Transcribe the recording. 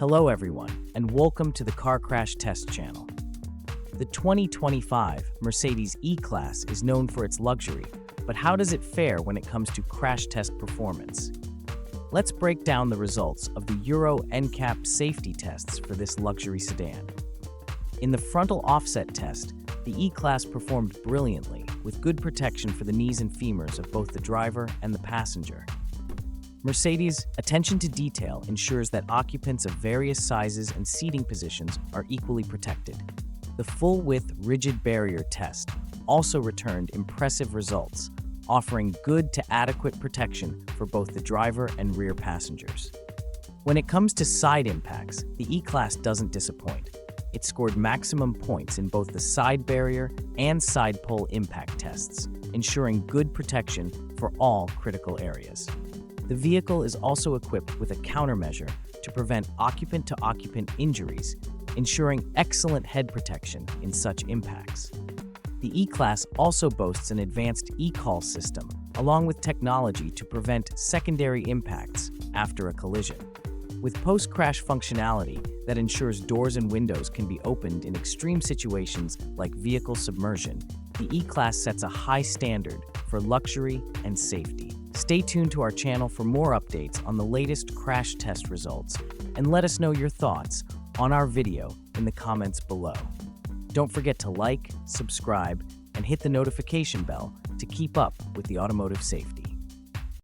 Hello everyone, and welcome to the Car Crash Test Channel. The 2025 Mercedes E-Class is known for its luxury, but how does it fare when it comes to crash test performance? Let's break down the results of the Euro NCAP safety tests for this luxury sedan. In the frontal offset test, the E-Class performed brilliantly, with good protection for the knees and femurs of both the driver and the passenger. Mercedes' attention to detail ensures that occupants of various sizes and seating positions are equally protected. The full-width rigid barrier test also returned impressive results, offering good to adequate protection for both the driver and rear passengers. When it comes to side impacts, the E-Class doesn't disappoint. It scored maximum points in both the side barrier and side pole impact tests, ensuring good protection for all critical areas. The vehicle is also equipped with a countermeasure to prevent occupant-to-occupant injuries, ensuring excellent head protection in such impacts. The E-Class also boasts an advanced e-call system, along with technology to prevent secondary impacts after a collision. With post-crash functionality that ensures doors and windows can be opened in extreme situations like vehicle submersion, the E-Class sets a high standard for luxury and safety. Stay tuned to our channel for more updates on the latest crash test results, and let us know your thoughts on our video in the comments below. Don't forget to like, subscribe, and hit the notification bell to keep up with the automotive safety.